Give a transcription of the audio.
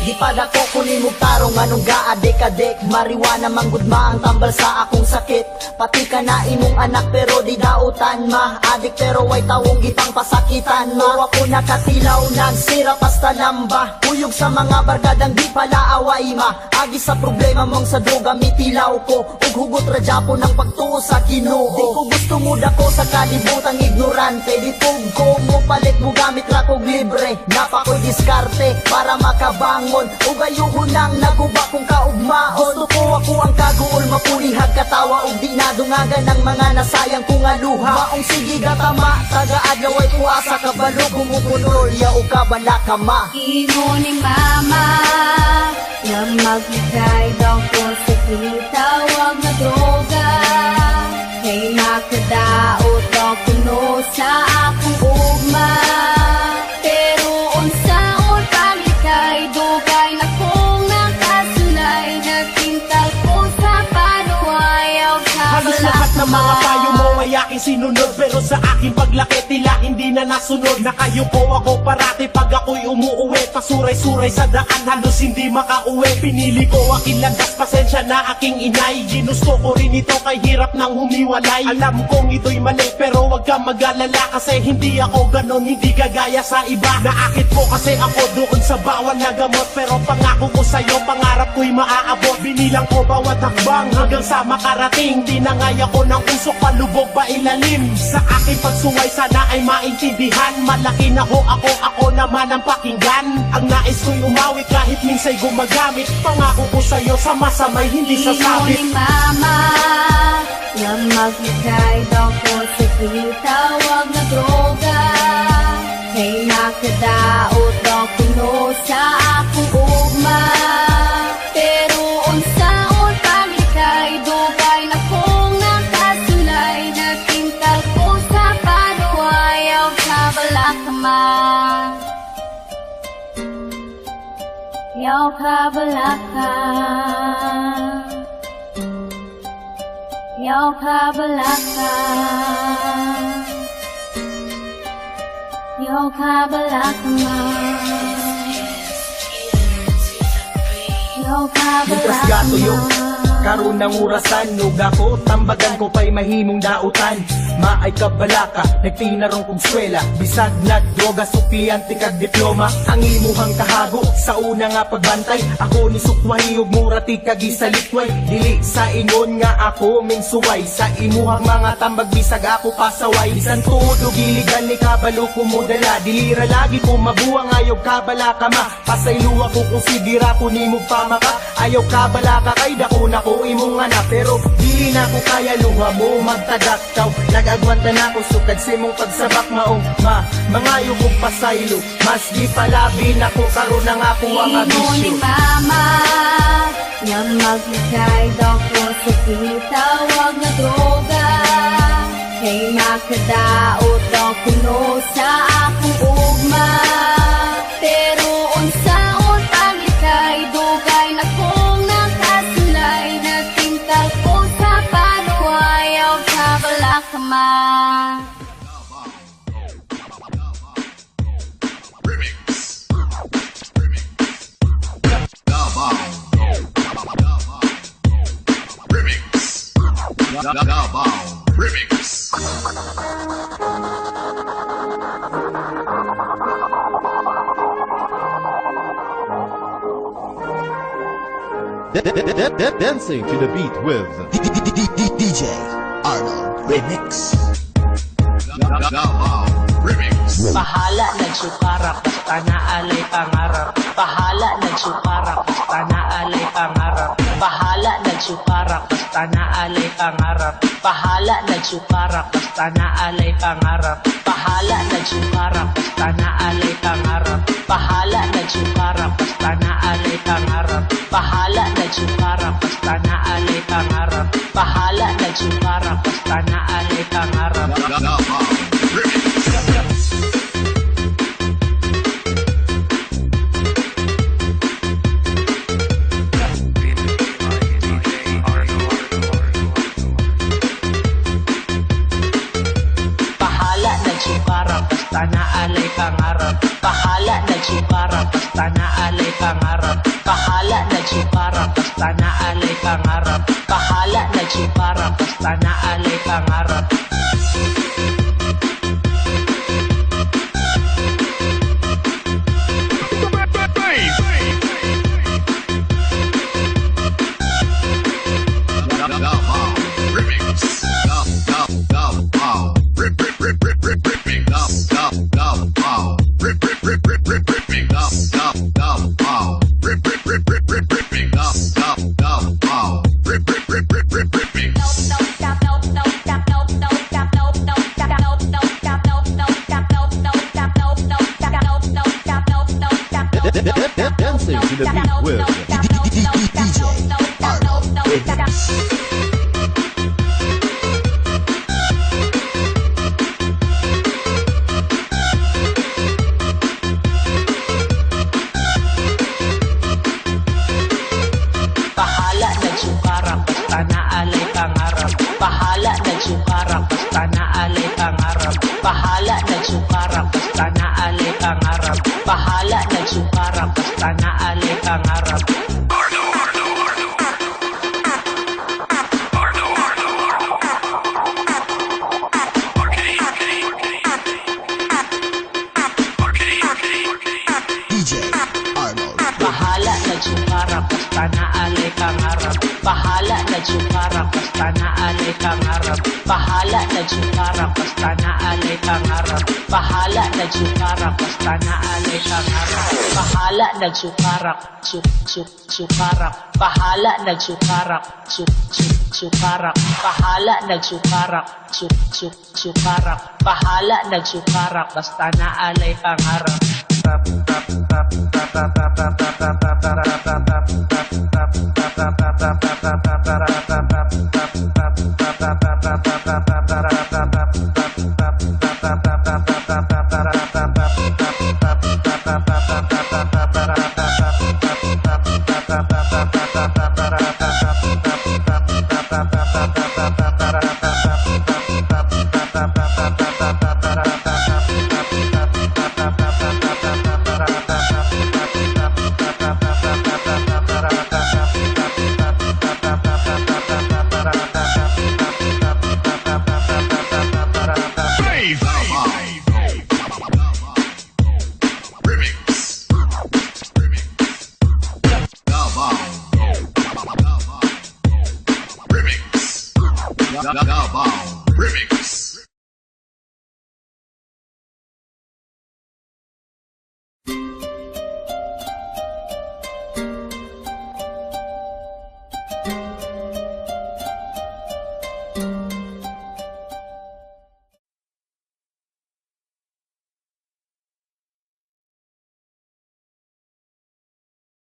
Di pa dako kunin mo tarong anong gaadik-adik. Mariwana manggudma ang tambal sa akong sakit. Pati ka na imong anak pero di dautan ma. Adik pero way tawong gipang pasakitan ma. Ako nakatilaw nagsira pasta lamba. Uyog sa mga barkadang di pala away ma. Agi sa problema mong sa droga mitilaw ko. Ug hugot radyapo ng pagtuo sa Ginoo. Di ko gusto mo dako sa kalibutang ignorante. Di ko mo palit mo gamit ra kog libre. Napakoy diskarte para makabangon. Ug ayoko nang naguba kung kaugmaon. Gusto ko ako ang kaguol mapulihag katawa. Ug di nadungagan ng mga nasayang kong aluha. Maong sige gatama taga-adlaw ay kuasa kabalo. Kumukunol ya o kabala ka ma. Imo ni mama na magbigay daw ko sa tinitawag na droga. Kay nakadaot daw kuno sa akong ugma. Pero unsaon palikay dugay na kong nakasulay. Nagtintal ko sa panuwayaw sa Halos lahat ng mga payo mo ay aking sinunod. Pero sa aking paglaki tila hindi na nasunod. Nakayupo ako parati pag ako'y umuuwi. Pasuray-suray sa daan halos hindi makauwi. Pinili ko aking landas, pasensya na aking inay. Ginusto ko rin ito kay hirap nang humiwalay. Alam kong ito'y mali pero wag kang mag-alala. Kasi hindi ako ganon, hindi kagaya sa iba. Naakit ko kasi ako doon sa bawal na gamot. Pero pangako ko sa'yo, pangarap ko'y maaabot. Binilang ko bawat hakbang hanggang sa makarating. Tinangay ako ng usok, palubog pa ilalim. Sa aking pagsuway sana ay maintindihan. Malaki na ho ako naman ang pakinggan. Ang nais ko'y umawi kahit minsay gumagamit. Pangako ko sa'yo sa masamay hindi sasabit. Imo ni mama na magbigay daw ko sa tinitawag na droga. Kay nakadaot daw kuno sa akong ugma. Pero unsaon palikay dugay na kong nakasulay. Nagtintal ko sa panuwayaw sa balakama. Yaw ka balaka. Yaw ka balaka. Yaw ka balaka ma. Yaw ka Mitras balaka gato yung ma. karon ng urasan. Ug ako tambagan ko pa'y mahimong dautan. Maay kabalaka, nagtinarong kong swela. Bisag nagdroga, sukliyante kag diploma. Ang imuhang kahago sa una nga pagbantay. Ako ni sukwahi ug murati kag isalitway. Dili sa ingon nga ako minsuway. Sa imuhang mga tambag bisag ako pasaway. Bisan tuod ug giligan ni kabalo ko modala. Dilira lagi ko mabuang ayaw kabalaka ma. Pasaylo ako kung sigira ko nimo pamaka. Ayaw kabalaka kay dako na ko imong anak. Pero dili na ko kaya luha mo magtagakaw. Nag-agwanta na ko sukad sa imong pagsabak maong ma. Mangayo kong pasaylo. Mas di palabi na ko karon na nga po ang Imo ni abisyo. mama na magbigay daw ko sa tinitawag na droga. Kay nakadaot daw kuno sa akong ugma. Pero unsaon palikay dugay na kong nakasulay. Nagtintal ko sa panuwayaw sa balakama. Remix. Dancing to the beat with DJ Arnold Remix. Remix. Bahala nagsukarap, basta naalay pangarap. Bahala nagsukarap, basta naalay pangarap. Bahala nagsukarap, basta naalay pangarap. Bahala nagsukarap, basta naalay pangarap. Bahala nagsukarap, basta naalay pangarap. Bahala nagsukarap, basta naalay pangarap. Bahala nagsukarap, basta naalay pangarap. Bahala nagsukarap, basta naalay pangarap. Bahala nagsukarap, nagsukara, basta naalay pangarap. Bahala nagsukara, basta naalay pangarap. Bahala nagsukara, basta naalay pangarap. Bahala nagsukara, basta naalay pangarap. Dancing to the beat with DJ Arnold Remix. Bahala nagsukara, basta naalay pangarap. Bahala nagsukara, basta naalay pangarap. Bahala nagsukara, basta naalay pangarap. Bahala nagsukara, basta naalay pangarap. DJ Arnold. Bahala nagsukara, basta naalay pangarap. Bahala nagsukara, basta naalay pangarap. Bahala nagsukara, basta naalay pangarap. Bahala nagsukara, basta naalay pangarap. Bahala nagsukara, sukara. Bahala nagsukara, sukara. Bahala nagsukara, sukara. Bahala nagsukara, basta naalay pangarap. Remix.